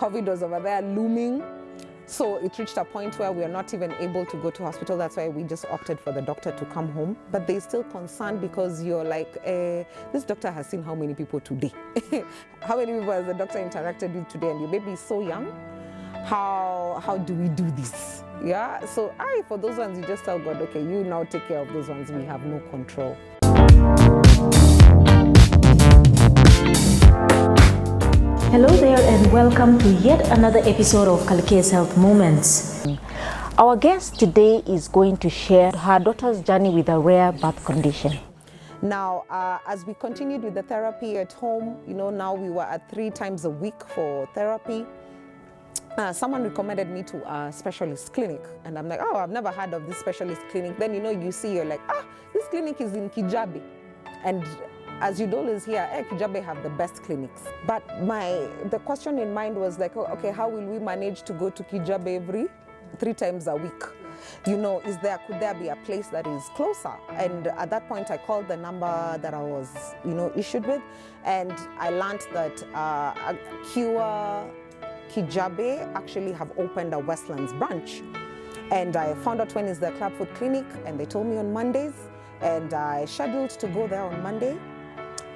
COVID was over there looming. So it reached a point where we are not even able to go to hospital. That's why we just opted for the doctor to come home. But they're still concerned because you're like, this doctor has seen how many people today? How many people has the doctor interacted with today? And your baby is so young. How do we do this? Yeah. So for those ones, you just tell God, okay, you now take care of those ones. We have no control. Hello there and welcome to yet another episode of Kalike's Health Moments. Our guest today is going to share her daughter's journey with a rare birth condition. Now, as we continued with the therapy at home, now we were at 3 times a week for therapy. Someone recommended me to a specialist clinic, and I'm like, oh, I've never heard of this specialist clinic. Then, you're like, this clinic is in Kijabe. And as you'd always hear, Kijabe have the best clinics. But the question in mind was like, okay, how will we manage to go to Kijabe every 3 times a week? Could there be a place that is closer? And at that point, I called the number that I was, issued with, and I learned that Kijabe actually have opened a Westlands branch. And I found out when is the Clubfoot clinic, and they told me on Mondays, and I scheduled to go there on Monday.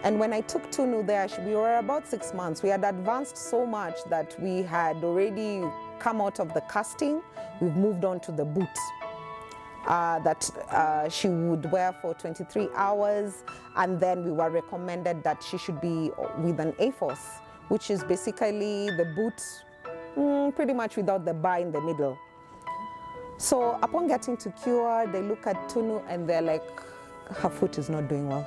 And when I took Tunu there, we were about 6 months. We had advanced so much that we had already come out of the casting. We've moved on to the boot that she would wear for 23 hours. And then we were recommended that she should be with an AFOS, which is basically the boot, pretty much without the bar in the middle. So upon getting to Cure, they look at Tunu and they're like, her foot is not doing well.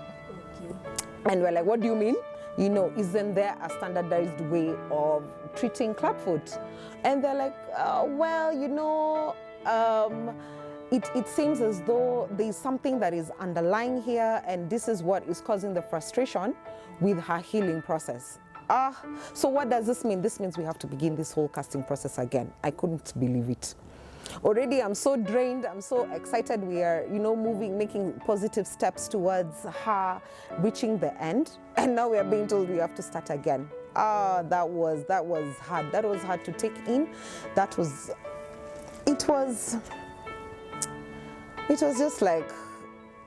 And we're like, what do you mean? Isn't there a standardized way of treating clubfoot? And they're like, it seems as though there's something that is underlying here, and this is what is causing the frustration with her healing process. So what does this mean? This means we have to begin this whole casting process again. I couldn't believe it. Already I'm so drained, I'm so excited. We are, making positive steps towards her reaching the end. And now we are being told we have to start again. That was hard. That was hard to take in. It was just like,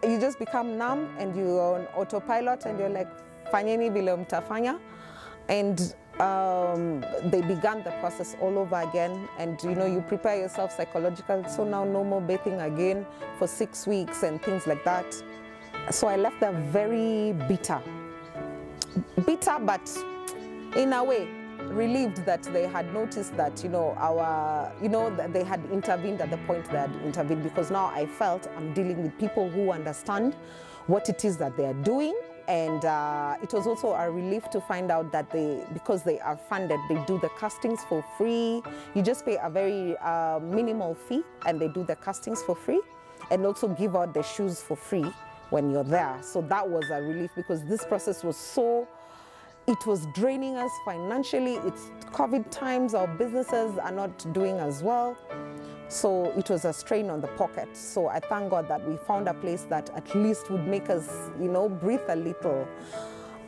you just become numb and you're on autopilot and you're like, fanyeni vile mtafanya. And they began the process all over again, and you prepare yourself psychologically. So now no more bathing again for 6 weeks and things like that. So I left there very bitter, but in a way relieved that they had noticed that that they had intervened at the point they had intervened, because now I felt I'm dealing with people who understand what it is that they are doing. And it was also a relief to find out that because they are funded, they do the castings for free. You just pay a very minimal fee, and they do the castings for free, and also give out the shoes for free when you're there. So that was a relief, because this process was it was draining us financially. It's COVID times, our businesses are not doing as well. So it was a strain on the pocket. So I thank God that we found a place that at least would make us, breathe a little.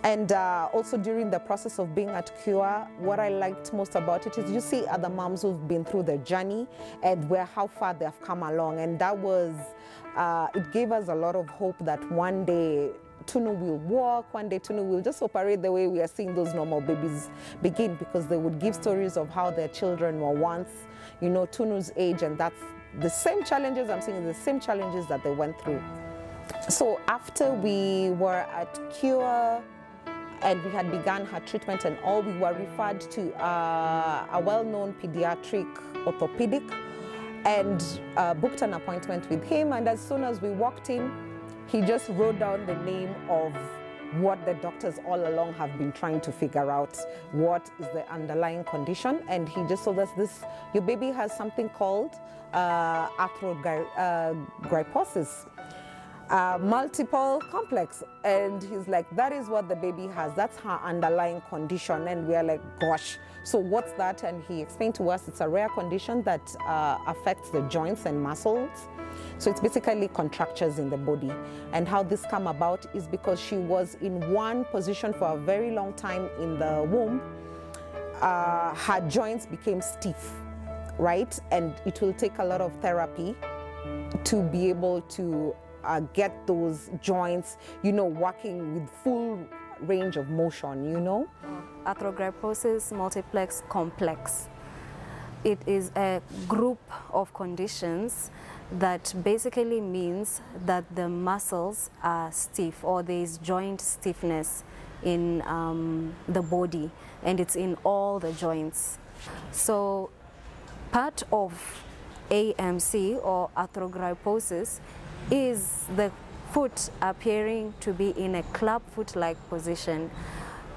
And also during the process of being at Cure, what I liked most about it is you see other moms who've been through their journey and how far they have come along. And that was, it gave us a lot of hope that one day Tunu will walk, one day Tunu will just operate the way we are seeing those normal babies begin, because they would give stories of how their children were once, Tunu's age, and that's the same challenges I'm seeing, the same challenges that they went through. So after we were at Cure and we had begun her treatment and all, we were referred to a well-known pediatric orthopedic and booked an appointment with him. And as soon as we walked in, he just wrote down the name of what the doctors all along have been trying to figure out, what is the underlying condition. And he just told us your baby has something called Arthrogryposis, multiple complex. And he's like, that is what the baby has. That's her underlying condition. And we are like, gosh, so what's that? And he explained to us it's a rare condition that affects the joints and muscles. So it's basically contractures in the body. And how this come about is because she was in one position for a very long time in the womb. her joints became stiff, right? And it will take a lot of therapy to be able to get those joints, working with full range of motion, Arthrogryposis multiplex complex. It is a group of conditions that basically means that the muscles are stiff, or there is joint stiffness in the body, and it's in all the joints. So part of AMC, or arthrogryposis, is the foot appearing to be in a clubfoot-like position.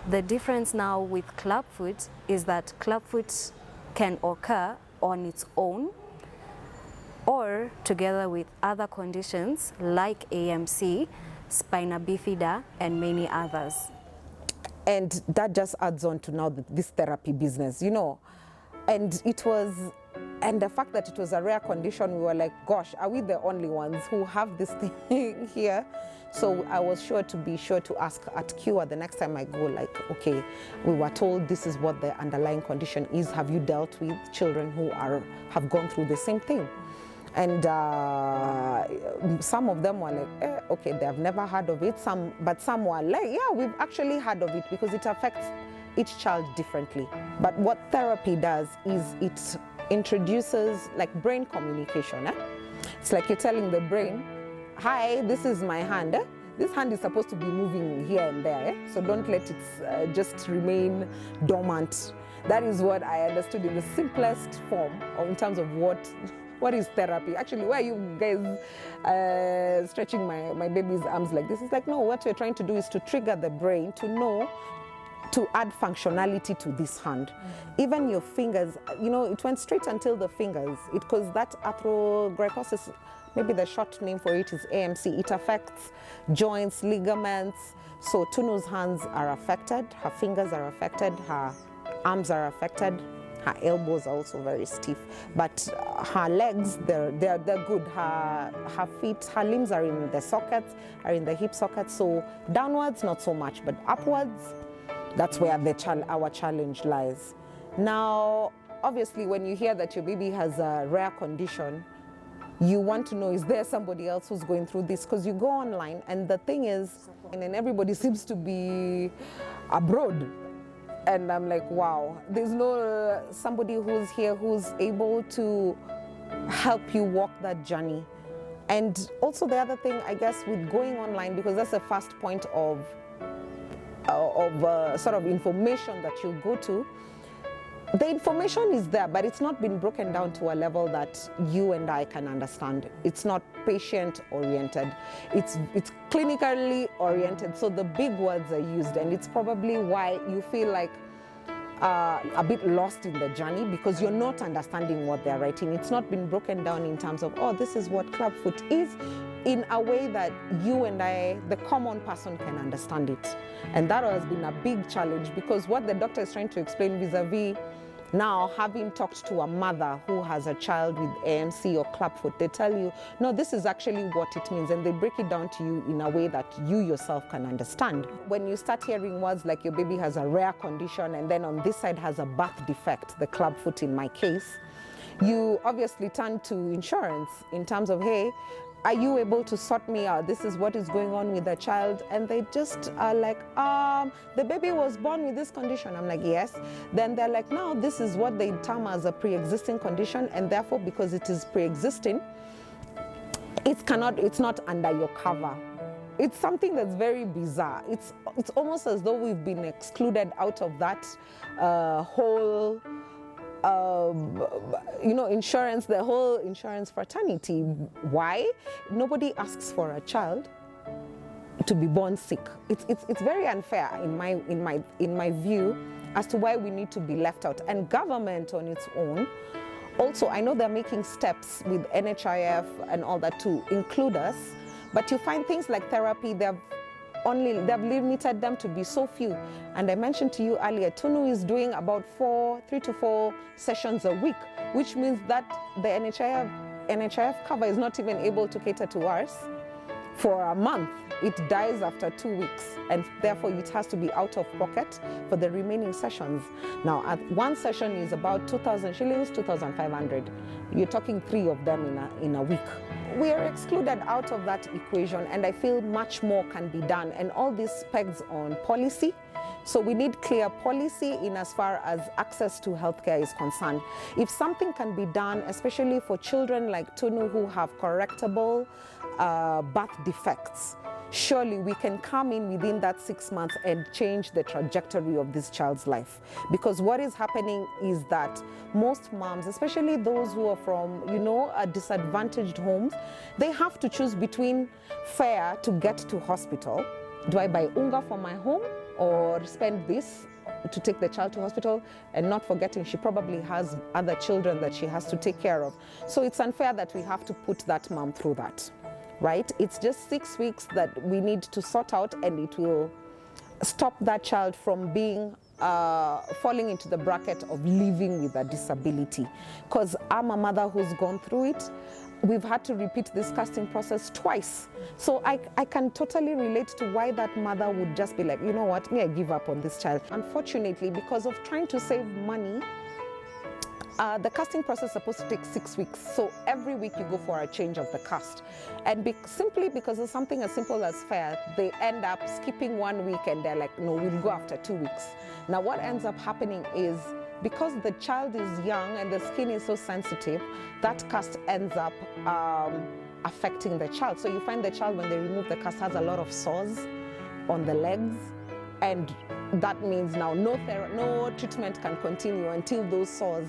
The difference now with clubfoot is that clubfoot can occur on its own or together with other conditions like AMC, spina bifida, and many others. And that just adds on to now this therapy business, and and the fact that it was a rare condition, we were like, gosh, are we the only ones who have this thing here? So I was sure to ask at Cure the next time I go, like, okay, we were told this is what the underlying condition is. Have you dealt with children who have gone through the same thing? And some of them were like, okay, they have never heard of it. But some were like, yeah, we've actually heard of it, because it affects each child differently. But what therapy does is it introduces like brain communication. It's like you're telling the brain, hi, this is my hand. This hand is supposed to be moving here and there, so don't let it just remain dormant. That is what I understood in the simplest form, or in terms of what is therapy. Actually, why are you guys stretching my baby's arms like this? It's like, no, what we're trying to do is to trigger the brain to know to add functionality to this hand. Even your fingers, it went straight until the fingers, because that arthrogryposis, maybe the short name for it is AMC, it affects joints, ligaments. So Tunu's hands are affected, her fingers are affected, her arms are affected, her elbows are also very stiff, but her legs, they're good. Her feet, her limbs are in the sockets, are in the hip sockets. So downwards, not so much, but upwards, that's where our challenge lies. Now, obviously, when you hear that your baby has a rare condition, you want to know, is there somebody else who's going through this? Because you go online, and the thing is, and everybody seems to be abroad. And I'm like, wow, there's no somebody who's here who's able to help you walk that journey. And also the other thing, I guess, with going online, because that's the first point of sort of information that you go to, the information is there, but it's not been broken down to a level that you and I can understand. It's not patient-oriented. It's clinically oriented. So the big words are used, and it's probably why you feel like a bit lost in the journey, because you're not understanding what they're writing. It's not been broken down in terms of, oh, this is what clubfoot is, in a way that you and I, the common person, can understand it. And that has been a big challenge, because what the doctor is trying to explain vis-a-vis now, having talked to a mother who has a child with AMC or clubfoot, they tell you, no, this is actually what it means, and they break it down to you in a way that you yourself can understand. When you start hearing words like your baby has a rare condition, and then on this side has a birth defect, the clubfoot in my case, you obviously turn to insurance in terms of, hey, are you able to sort me out? This is what is going on with the child. And they just are like, the baby was born with this condition. I'm like, yes. Then they're like, no, this is what they term as a pre-existing condition. And therefore, because it is pre-existing, it's not under your cover. It's something that's very bizarre. It's almost as though we've been excluded out of that whole insurance, the whole insurance fraternity. Why? Nobody asks for a child to be born sick. It's very unfair in my view as to why we need to be left out. And government on its own, also, I know they're making steps with NHIF and all that to include us, but you find things like therapy, they've limited them to be so few. And I mentioned to you earlier, Tunu is doing about 3 to 4 sessions a week, which means that the NHIF cover is not even able to cater to us for a month. It dies after 2 weeks, and therefore it has to be out of pocket for the remaining sessions. Now, at one session is about 2,000 shillings, 2,500. You're talking 3 of them in a week. We are excluded out of that equation, and I feel much more can be done, and all this pegs on policy. So we need clear policy in as far as access to healthcare is concerned. If something can be done, especially for children like Tunu who have correctable birth defects, surely we can come in within that 6 months and change the trajectory of this child's life. Because what is happening is that most moms, especially those who are from, disadvantaged homes, they have to choose between fare to get to hospital. Do I buy unga for my home or spend this to take the child to hospital? And not forgetting she probably has other children that she has to take care of. So it's unfair that we have to put that mom through that. Right? It's just 6 weeks that we need to sort out, and it will stop that child from being falling into the bracket of living with a disability. Because I'm a mother who's gone through it. We've had to repeat this casting process twice. So I can totally relate to why that mother would just be like, you know what, I give up on this child. Unfortunately, because of trying to save money, the casting process is supposed to take 6 weeks. So every week you go for a change of the cast. And simply because of something as simple as fare, they end up skipping 1 week and they're like, no, we'll go after 2 weeks. Now what ends up happening is, because the child is young and the skin is so sensitive, that cast ends up affecting the child. So you find the child, when they remove the cast, has a lot of sores on the legs. And that means now no treatment can continue until those sores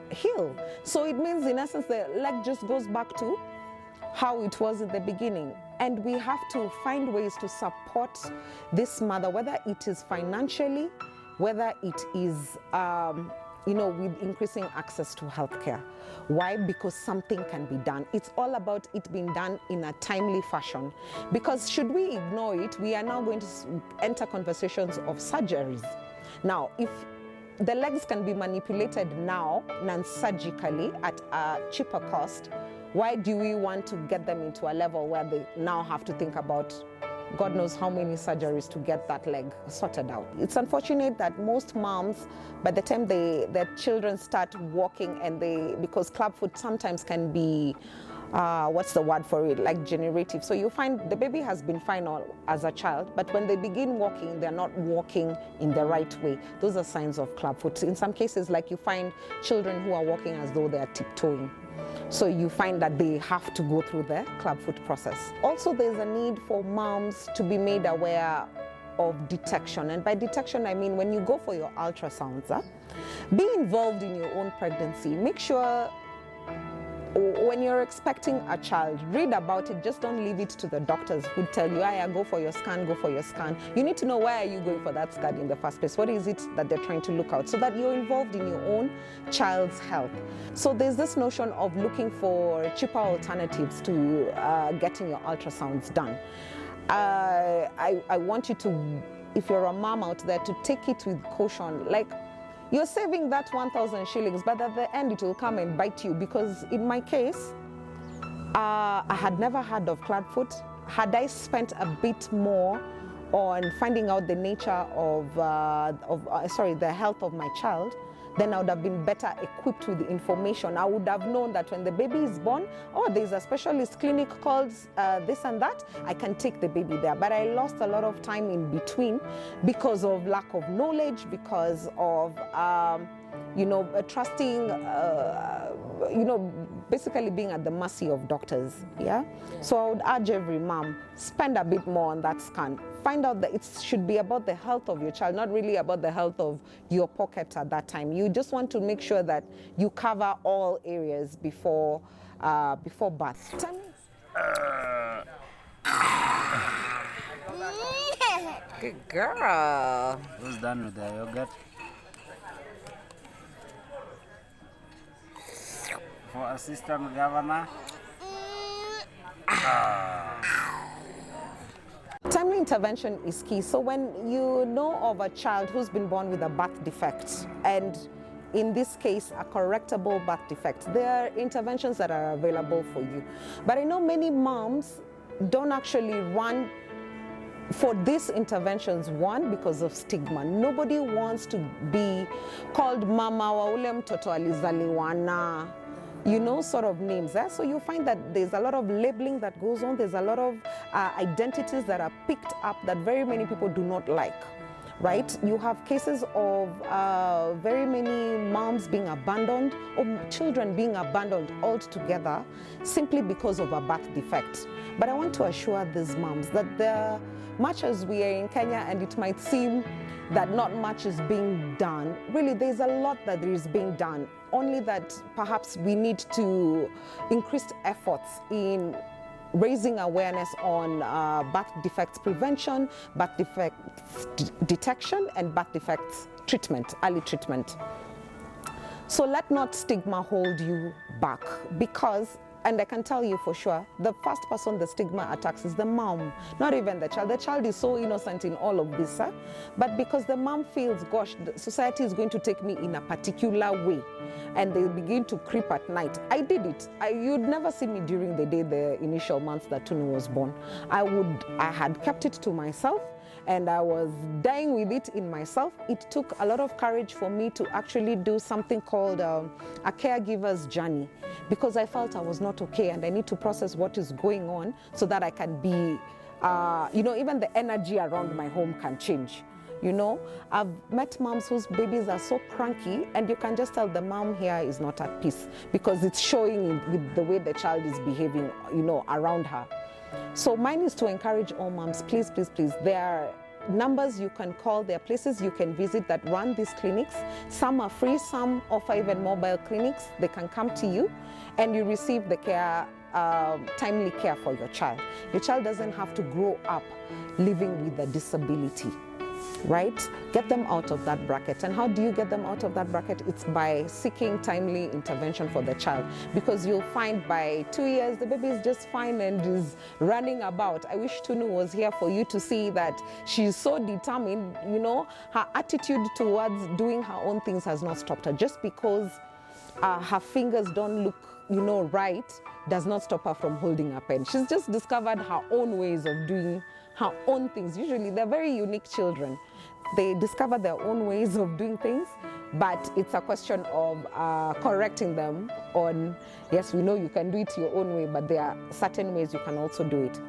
heal. So it means, in essence, the leg just goes back to how it was in the beginning. And we have to find ways to support this mother, whether it is financially, whether it is with increasing access to healthcare. Why? Because something can be done. It's all about it being done in a timely fashion. Because should we ignore it, we are now going to enter conversations of surgeries. Now, if the legs can be manipulated now, non-surgically, at a cheaper cost, why do we want to get them into a level where they now have to think about God knows how many surgeries to get that leg sorted out? It's unfortunate that most moms, by the time their children start walking, and because clubfoot sometimes can be, what's the word for it, like generative. So you find the baby has been fine as a child, but when they begin walking, they're not walking in the right way. Those are signs of clubfoot. In some cases, like, you find children who are walking as though they're tiptoeing. So you find that they have to go through the clubfoot process. Also, there's a need for moms to be made aware of detection. And by detection, I mean when you go for your ultrasounds, be involved in your own pregnancy. Make sure when you're expecting a child, read about it. Just don't leave it to the doctors who tell you, go for your scan, go for your scan. You need to know, why are you going for that scan in the first place? What is it that they're trying to look out, so that you're involved in your own child's health. So there's this notion of looking for cheaper alternatives to getting your ultrasounds done. I want you to, if you're a mom out there, to take it with caution. Like, you're saving that 1,000 shillings, but at the end it will come and bite you. Because in my case, I had never heard of clubfoot. Had I spent a bit more on finding out the nature of the health of my child, then I would have been better equipped with the information. I would have known that when the baby is born, there's a specialist clinic called this and that, I can take the baby there. But I lost a lot of time in between because of lack of knowledge, because of trusting, basically being at the mercy of doctors. Yeah. So I would urge every mom, spend a bit more on that scan. Find out that it should be about the health of your child, not really about the health of your pocket at that time. You just want to make sure that you cover all areas before birth. Good girl. Who's done with the yogurt? For Assistant Governor. Timely intervention is key. So when you know of a child who's been born with a birth defect, and in this case, a correctable birth defect, there are interventions that are available for you. But I know many moms don't actually run for these interventions. One, because of stigma. Nobody wants to be called mama wa ule mtoto alizaliwa na, you know, sort of names. So you find that there's a lot of labeling that goes on. There's a lot of identities that are picked up that very many people do not like. Right? You have cases of very many moms being abandoned or children being abandoned altogether simply because of a birth defect. But I want to assure these moms that much as we are in Kenya and it might seem that not much is being done, really there's a lot that is being done, only that perhaps we need to increase efforts in raising awareness on birth defects prevention, birth defects detection, and birth defects treatment, early treatment. So let not stigma hold you back, because, and I can tell you for sure, the first person the stigma attacks is the mom, not even the child. The child is so innocent in all of this, but because the mom feels, gosh, the society is going to take me in a particular way, and they begin to creep at night. I did it. You'd never see me during the day, the initial months that Tunu was born. I had kept it to myself, and I was dying with it in myself. It took a lot of courage for me to actually do something called a caregiver's journey, because I felt I was not okay and I need to process what is going on so that I can be, you know, even the energy around my home can change. You know, I've met moms whose babies are so cranky, and you can just tell the mom here is not at peace because it's showing with the way the child is behaving, you know, around her. So mine is to encourage all moms, please, please, please. There are numbers you can call, there are places you can visit that run these clinics. Some are free, some offer even mobile clinics. They can come to you and you receive the care, timely care for your child. Your child doesn't have to grow up living with a disability. Right? Get them out of that bracket. And how do you get them out of that bracket? It's by seeking timely intervention for the child. Because you'll find by 2 years, the baby is just fine and is running about. I wish Tunu was here for you to see that she's so determined, you know, her attitude towards doing her own things has not stopped her. Just because her fingers don't look, you know, right, does not stop her from holding a pen. She's just discovered her own ways of doing her own things. Usually they're very unique children. They discover their own ways of doing things, but it's a question of correcting them on, yes, we know you can do it your own way, but there are certain ways you can also do it.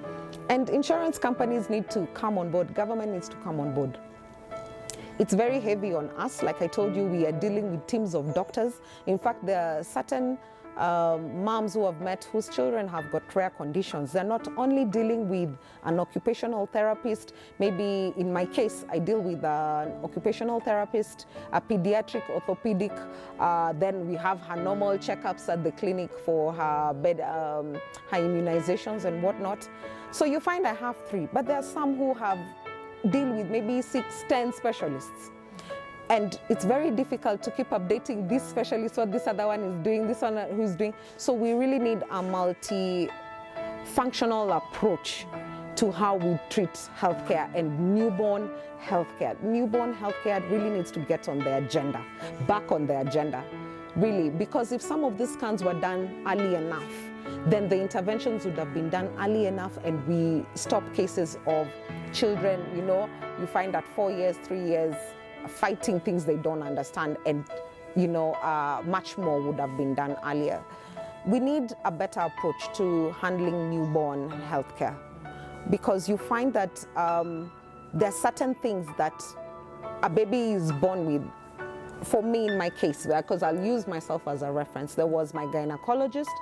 And insurance companies need to come on board. Government needs to come on board. It's very heavy on us. Like I told you, we are dealing with teams of doctors. In fact, there are certain moms who have met whose children have got rare conditions. They're not only dealing with an occupational therapist. Maybe in my case, I deal with an occupational therapist, a pediatric orthopedic. Then we have her normal checkups at the clinic for her her immunizations and whatnot. So you find I have 3, but there are some who deal with maybe 6, 10 specialists. And it's very difficult to keep updating this specialist, what this other one is doing, this one who's doing. So we really need a multi-functional approach to how we treat healthcare and newborn healthcare. Newborn healthcare really needs to get on the agenda, back on the agenda, really. Because if some of these scans were done early enough, then the interventions would have been done early enough and we stop cases of children, you know, you find at 4 years, 3 years, fighting things they don't understand, and you know, much more would have been done earlier. We need a better approach to handling newborn healthcare, because you find that there are certain things that a baby is born with. For me, in my case, because I'll use myself as a reference, there was my gynecologist,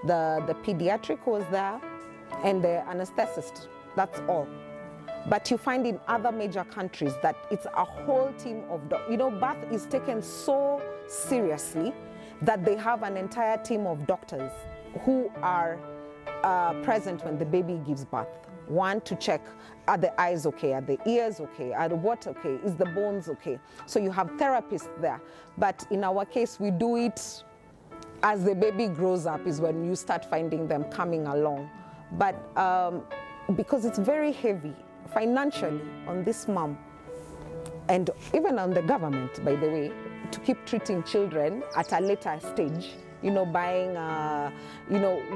the pediatric was there, and the anesthetist. That's all. But you find in other major countries that it's a whole team of doctors. You know, birth is taken so seriously that they have an entire team of doctors who are present when the baby gives birth. One, to check, are the eyes okay? Are the ears okay? Are the what okay? Is the bones okay? So you have therapists there. But in our case, we do it as the baby grows up is when you start finding them coming along. But because it's very heavy financially on this mom, and even on the government, by the way, to keep treating children at a later stage buying,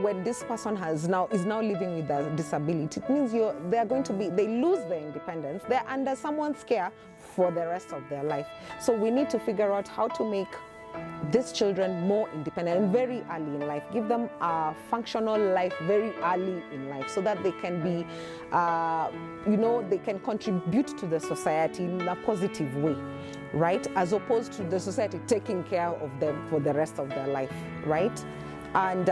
when this person is now living with a disability, it means they lose their independence. They're under someone's care for the rest of their life. So we need to figure out how to make these children more independent and very early in life. Give them a functional life very early in life so that they can be, they can contribute to the society in a positive way, right? As opposed to the society taking care of them for the rest of their life, right? And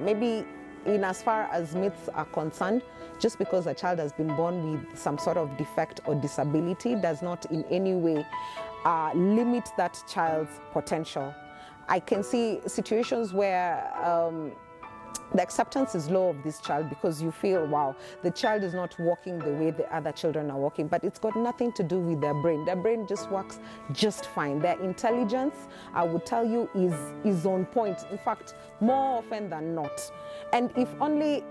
maybe in as far as myths are concerned, just because a child has been born with some sort of defect or disability does not in any way limit that child's potential. I can see situations where the acceptance is low of this child because you feel, wow, the child is not walking the way the other children are walking, but it's got nothing to do with their brain. Their brain just works just fine. Their intelligence, I would tell you, is on point. In fact, more often than not. And if only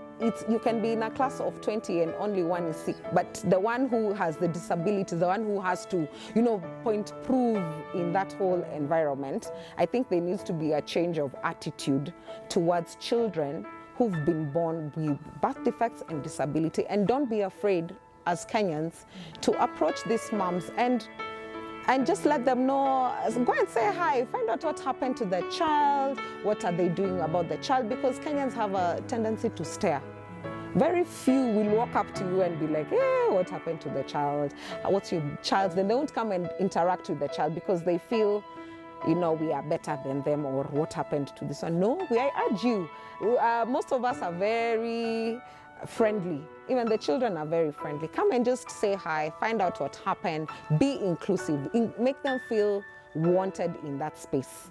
you can be in a class of 20 and only one is sick, but the one who has the disability, the one who has to, prove in that whole environment, I think there needs to be a change of attitude towards children who've been born with birth defects and disability. And don't be afraid as Kenyans to approach these moms and just let them know, go and say hi, find out what happened to the child, what are they doing about the child, because Kenyans have a tendency to stare. Very few will walk up to you and be like, hey, what happened to the child? What's your child? Then they won't come and interact with the child because they feel, we are better than them, or what happened to this one. No, I urge you. Most of us are very friendly. Even the children are very friendly. Come and just say hi, find out what happened, be inclusive, make them feel wanted in that space.